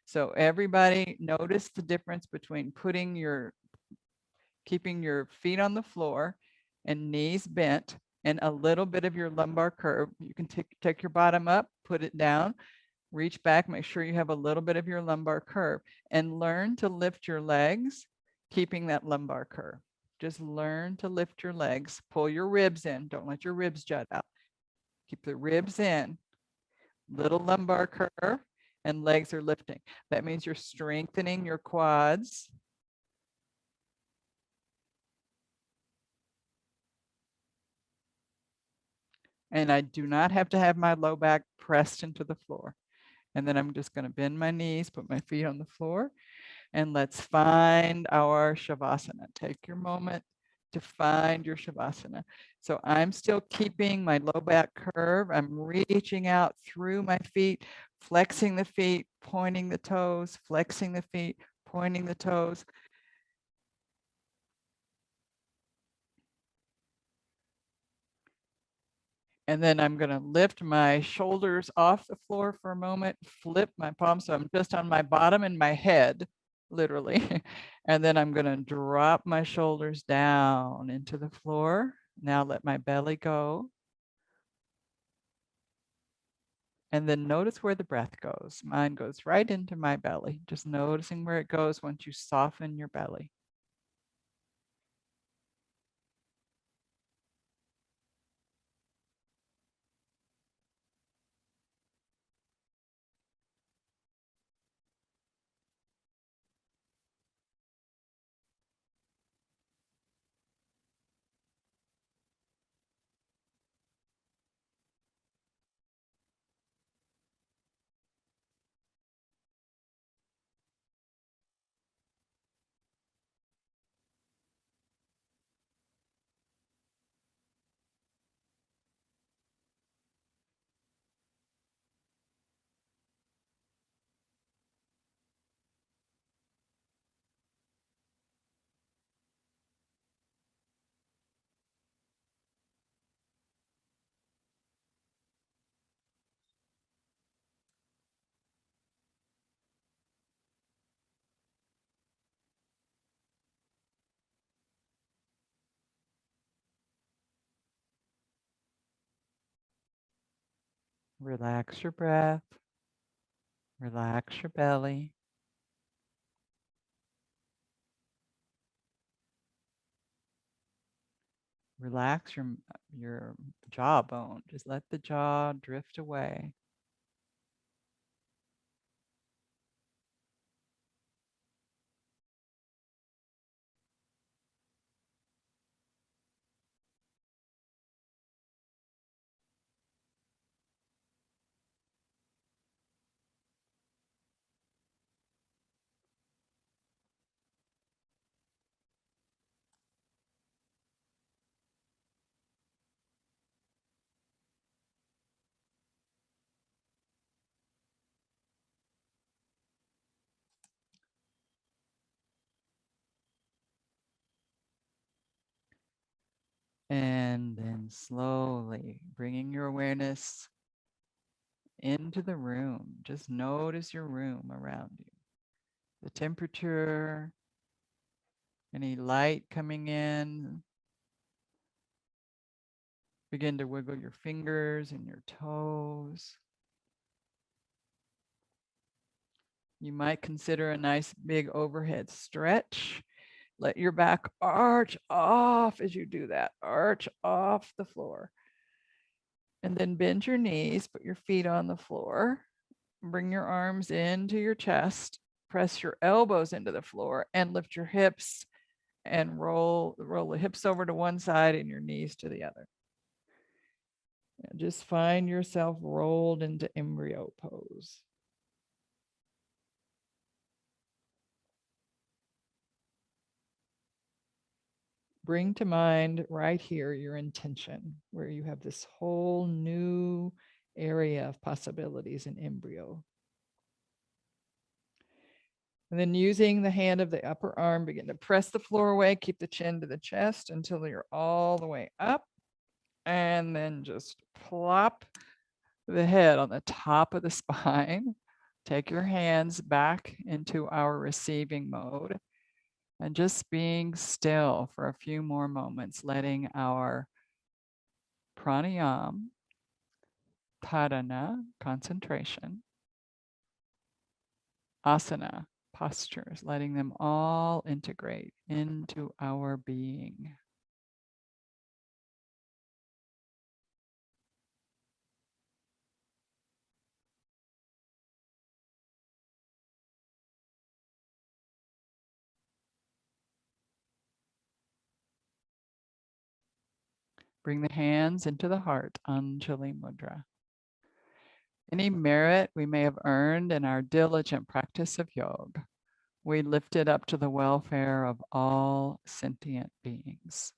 So everybody notice the difference between keeping your feet on the floor and knees bent and a little bit of your lumbar curve. You can take your bottom up, put it down, reach back, make sure you have a little bit of your lumbar curve and learn to lift your legs, keeping that lumbar curve. Just learn to lift your legs, pull your ribs in. Don't let your ribs jut out. Keep the ribs in, little lumbar curve, and legs are lifting. That means you're strengthening your quads. And I do not have to have my low back pressed into the floor. And then I'm just going to bend my knees, put my feet on the floor, and let's find our Shavasana. Take your moment to find your Shavasana. So I'm still keeping my low back curve. I'm reaching out through my feet, flexing the feet, pointing the toes, flexing the feet, pointing the toes. And then I'm going to lift my shoulders off the floor for a moment, flip my palms. So I'm just on my bottom and my head, literally. And then I'm going to drop my shoulders down into the floor. Now let my belly go. And then notice where the breath goes. Mine goes right into my belly, just noticing where it goes once you soften your belly. Relax your breath. Relax your belly. Relax your jawbone. Just let the jaw drift away. And then slowly bringing your awareness into the room. Just notice your room around you. The temperature, Any light coming in? Begin to wiggle your fingers and your toes. You might consider a nice big overhead stretch. Let your back arch off as you do that. Arch off the floor. And then bend your knees, put your feet on the floor. Bring your arms into your chest. Press your elbows into the floor and lift your hips and roll the hips over to one side and your knees to the other. And just find yourself rolled into embryo pose. Bring to mind right here your intention, where you have this whole new area of possibilities in embryo. And then using the hand of the upper arm, begin to press the floor away, keep the chin to the chest until you're all the way up. And then just plop the head on the top of the spine. Take your hands back into our receiving mode and just being still for a few more moments, letting our pranayama, dharana, concentration, asana, postures, letting them all integrate into our being. Bring the hands into the heart, Anjali Mudra. Any merit we may have earned in our diligent practice of yoga, we lift it up to the welfare of all sentient beings.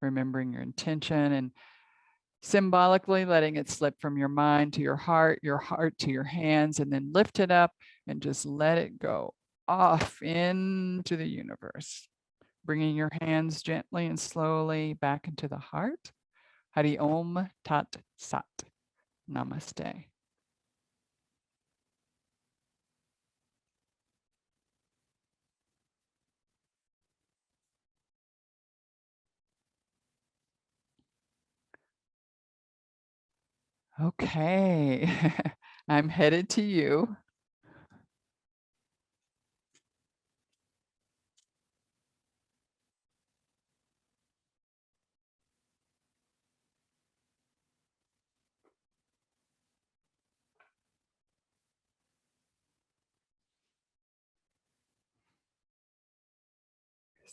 Remembering your intention and symbolically letting it slip from your mind to your heart to your hands, and then lift it up and just let it go off into the universe. Bringing your hands gently and slowly back into the heart. Hari Om Tat Sat. Namaste. Okay, I'm headed to you.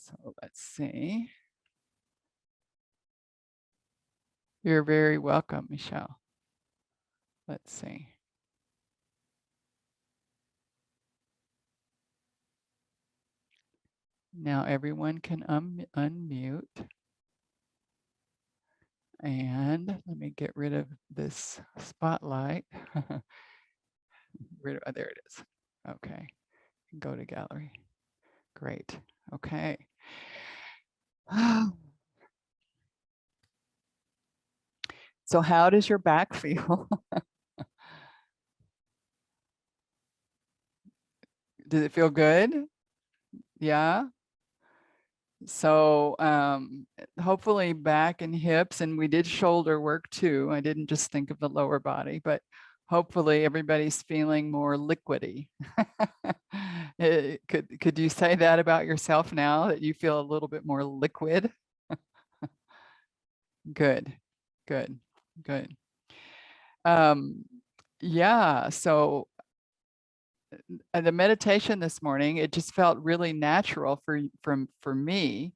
So let's see. You're very welcome, Michelle. Let's see. Now everyone can unmute. And let me get rid of this spotlight. There it is. Okay, go to gallery. Great, okay. So how does your back feel? Does it feel good? Yeah. So hopefully back and hips, and we did shoulder work too. I didn't just think of the lower body, but hopefully everybody's feeling more liquidy. Could you say that about yourself now, that you feel a little bit more liquid? Good, good, good. Yeah, so the meditation this morning, it just felt really natural for me,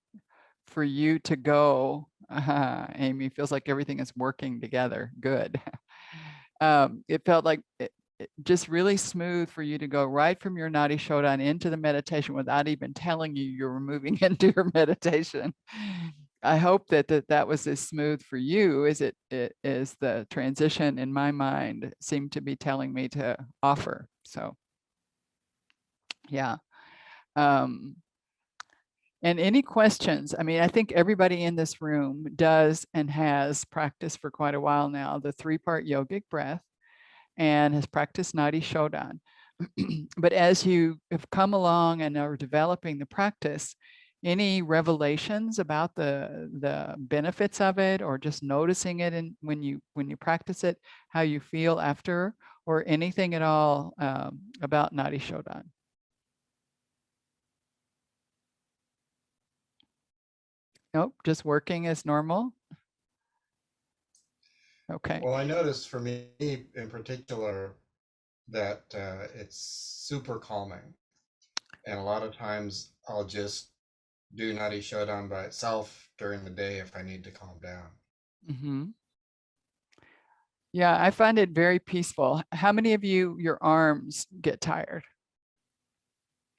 for you to go, Amy, feels like everything is working together. Good. It felt like it just really smooth for you to go right from your Nadi Shodhana into the meditation without even telling you were moving into your meditation. I hope that was as smooth for you as it is the transition in my mind seemed to be telling me to offer. So yeah. And any questions? I mean, I think everybody in this room does and has practiced for quite a while now the 3-part yogic breath and has practiced Nadi Shodhana. But as you have come along and are developing the practice, any revelations about the benefits of it, or just noticing it in when you practice it, how you feel after, or anything at all about Nadi Shodhana? Nope, just working as normal. Okay. Well, I noticed for me in particular that it's super calming. And a lot of times I'll just do Nadi Shodhana by itself during the day if I need to calm down. Mm-hmm. Yeah, I find it very peaceful. How many of you, your arms get tired?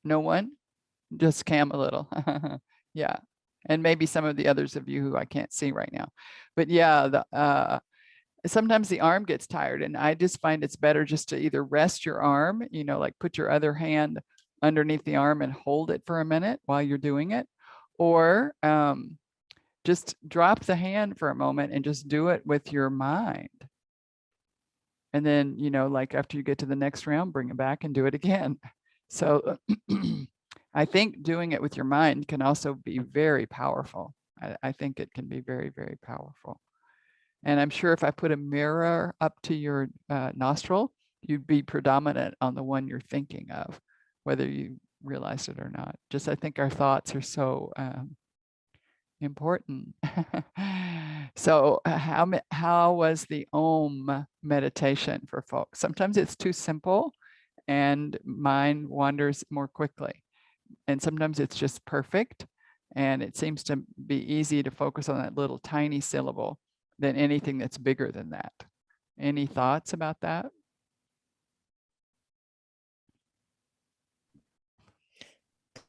No one? Just Cam a little. Yeah. And maybe some of the others of you who I can't see right now. But yeah, sometimes the arm gets tired, and I just find it's better just to either rest your arm, like put your other hand underneath the arm and hold it for a minute while you're doing it, or just drop the hand for a moment and just do it with your mind. And then, like after you get to the next round, bring it back and do it again. So I think doing it with your mind can also be very powerful. I think it can be very, very powerful. And I'm sure if I put a mirror up to your nostril, you'd be predominant on the one you're thinking of, whether you realize it or not. Just I think our thoughts are so important. So how was the Om meditation for folks? Sometimes it's too simple and mind wanders more quickly. And sometimes it's just perfect. And it seems to be easy to focus on that little tiny syllable than anything that's bigger than that. Any thoughts about that?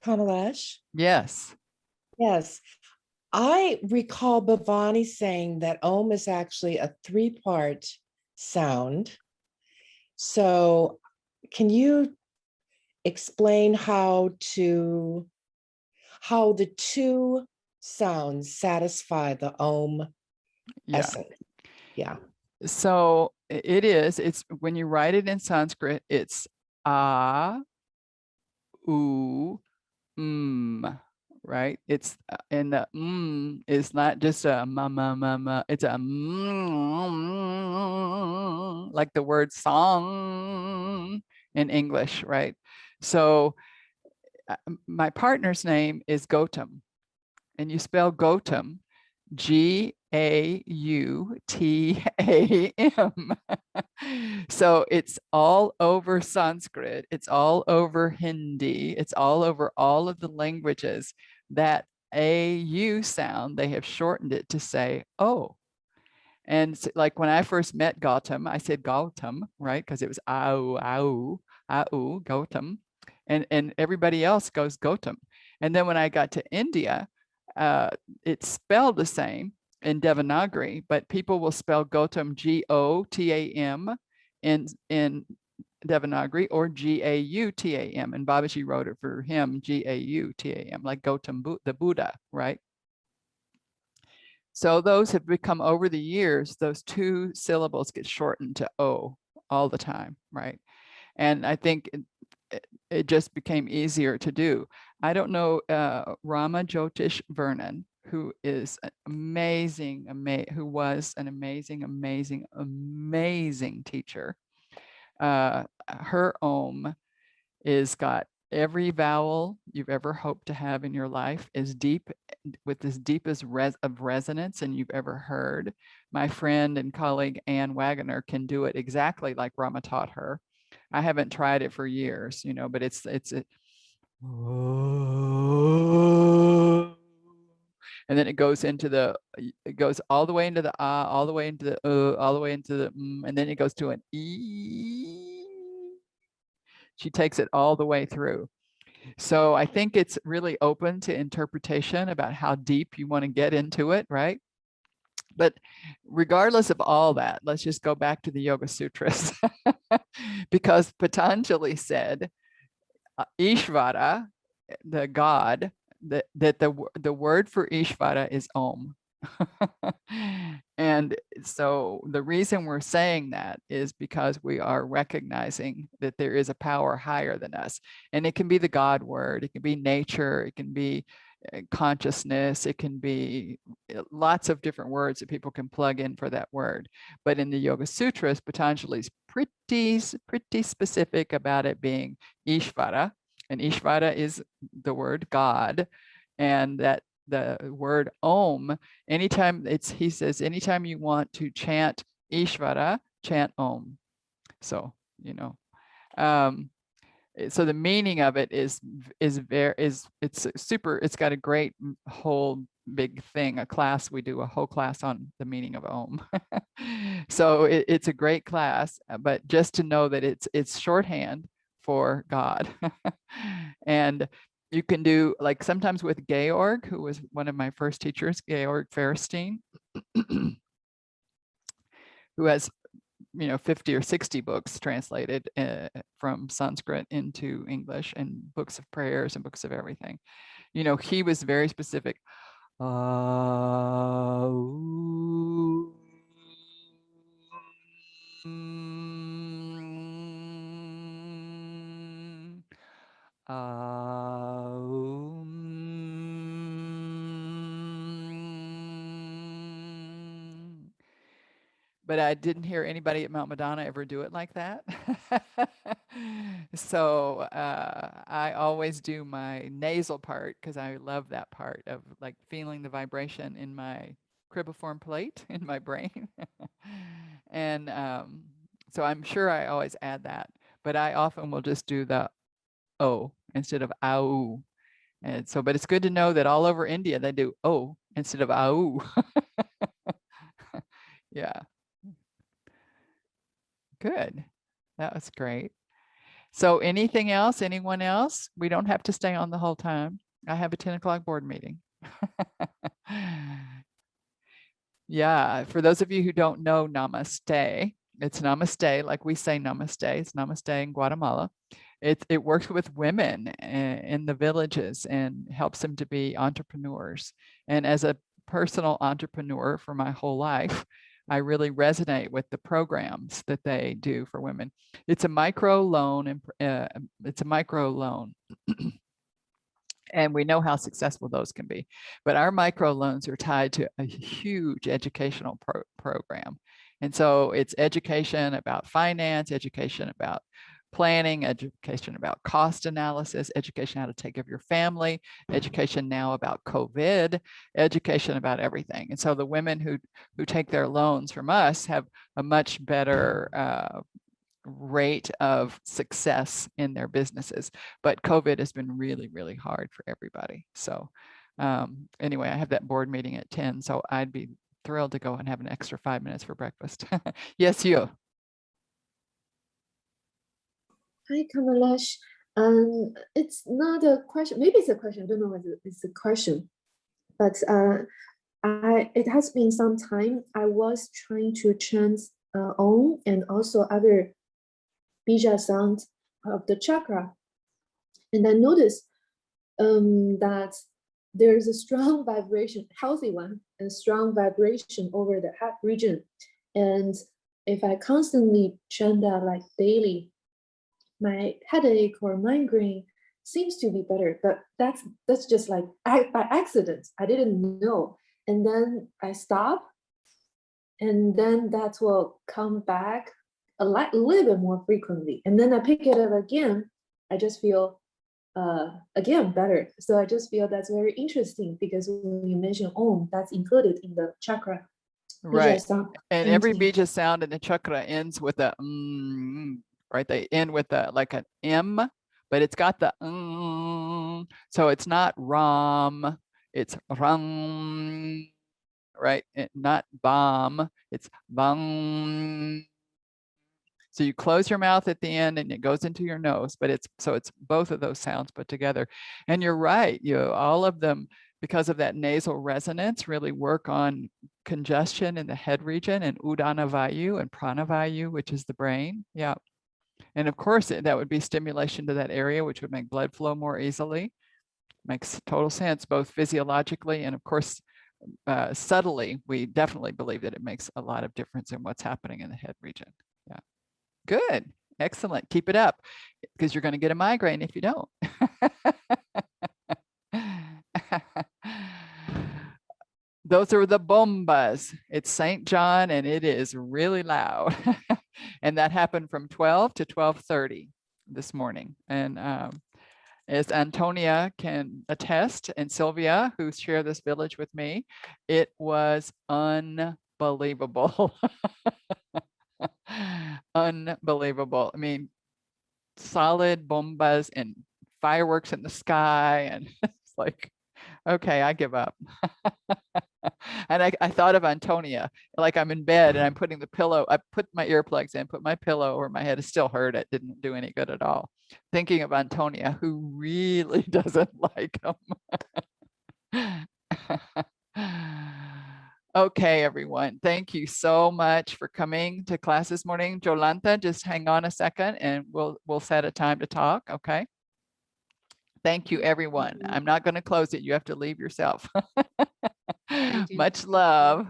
Kamalash? Yes. Yes. I recall Bhavani saying that Om is actually a 3-part sound. So can you explain how the two sounds satisfy the Om Yeah. essence? Yeah. So it's when you write it in Sanskrit, it's ah, oo, right? It's and the is not just a ma ma ma ma. It's a like the word song in English, right? So my partner's name is Gautam, and you spell Gautam Gautam. So it's all over Sanskrit, it's all over Hindi, it's all over all of the languages. That AU sound, they have shortened it to say oh. And so, like when I first met Gautam, I said Gautam, right? Because it was au, au, au, Gautam. And everybody else goes Gautam. And then when I got to India, it's spelled the same in Devanagari, but people will spell Gautam Gotam in Devanagari, or Gautam. And Babaji wrote it for him, Gautam, like Gautam, the Buddha, right? So those have become, over the years, those two syllables get shortened to O all the time, right? And I think it just became easier to do. I don't know Rama Jyotish Vernon, who is amazing, who was an amazing, amazing, amazing teacher. Her Om is got every vowel you've ever hoped to have in your life, is deep, with as deep as of resonance and you've ever heard. My friend and colleague Ann Wagoner can do it exactly like Rama taught her. I haven't tried it for years, but it's and then it goes all the way into the ah, all the way into the all the way into the and then it goes to an e. She takes it all the way through. So I think it's really open to interpretation about how deep you want to get into it, right? But regardless of all that, let's just go back to the Yoga Sutras. Because Patanjali said, Ishvara, the God, that the word for Ishvara is Om. And so the reason we're saying that is because we are recognizing that there is a power higher than us. And it can be the God word, it can be nature, it can be consciousness, it can be lots of different words that people can plug in for that word. But in the Yoga Sutras, Patanjali's pretty specific about it being Ishvara. And Ishvara is the word God. And that the word Om, anytime he says, anytime you want to chant Ishvara, chant Om. So, you know, so the meaning of it is it's super, it's got a great whole big thing, a class, we do a whole class on the meaning of Om. So it's a great class, but just to know that it's shorthand for God. And you can do, like sometimes with Georg, who was one of my first teachers, Georg Ferstein, who has 50 or 60 books translated from Sanskrit into English, and books of prayers and books of everything. He was very specific. But I didn't hear anybody at Mount Madonna ever do it like that. So I always do my nasal part because I love that part of like feeling the vibration in my cribriform plate in my brain. And so I'm sure I always add that, but I often will just do the O instead of AU. And so, but it's good to know that all over India, they do O instead of AU. Yeah. Good. That was great. So anything else? Anyone else? We don't have to stay on the whole time. I have a 10 o'clock board meeting. Yeah, for those of you who don't know namaste, it's namaste, like we say namaste. It's namaste in Guatemala. It works with women in the villages and helps them to be entrepreneurs. And as a personal entrepreneur for my whole life, I really resonate with the programs that they do for women. It's a micro loan, and it's a micro loan. And we know how successful those can be. But our micro loans are tied to a huge educational program. And so it's education about finance, education about planning, education about cost analysis, education how to take care of your family, education now about COVID, education about everything. And so the women who take their loans from us have a much better rate of success in their businesses. But COVID has been really, really hard for everybody. So anyway, I have that board meeting at 10, so I'd be thrilled to go and have an extra 5 minutes for breakfast. Yes, you. Hi, Kamalash. It's not a question. Maybe it's a question. I don't know whether it's a question, but it has been some time. I was trying to chant Om and also other bija sounds of the chakra, and I noticed that there is a strong vibration, healthy one, and strong vibration over the heart region. And if I constantly chant that like daily, my headache or migraine seems to be better, but that's just like by accident. I didn't know, and then I stop, and then that will come back a little bit more frequently, and then I pick it up again. I just feel again better. So I just feel that's very interesting because when you mention Om, that's included in the chakra. Right. And every Thank you. bija sound in the chakra ends with a right? They end with a like an M, but it's got the so it's not Ram, it's Ram, right? Not Bam, it's Bang. So you close your mouth at the end and it goes into your nose, but it's both of those sounds put together. And you're right, all of them, because of that nasal resonance, really work on congestion in the head region and Udana Vayu and Prana Vayu, which is the brain. Yeah. And of course, that would be stimulation to that area, which would make blood flow more easily. Makes total sense, both physiologically and of course, subtly, we definitely believe that it makes a lot of difference in what's happening in the head region. Yeah, good, excellent. Keep it up, because you're going to get a migraine if you don't. Those are the bombas. It's St. John, and it is really loud. And that happened from 12 to 12:30 this morning. And as Antonia can attest, and Sylvia, who share this village with me, it was unbelievable. Unbelievable. I mean, solid bombas and fireworks in the sky. And it's like, okay, I give up. And I thought of Antonia, like I'm in bed and I'm putting the pillow, I put my earplugs in, put my pillow over my head. It still hurt. It didn't do any good at all. Thinking of Antonia, who really doesn't like them. Okay, everyone. Thank you so much for coming to class this morning. Jolanta, just hang on a second and we'll set a time to talk. Okay. Thank you, everyone. I'm not going to close it. You have to leave yourself. Much love.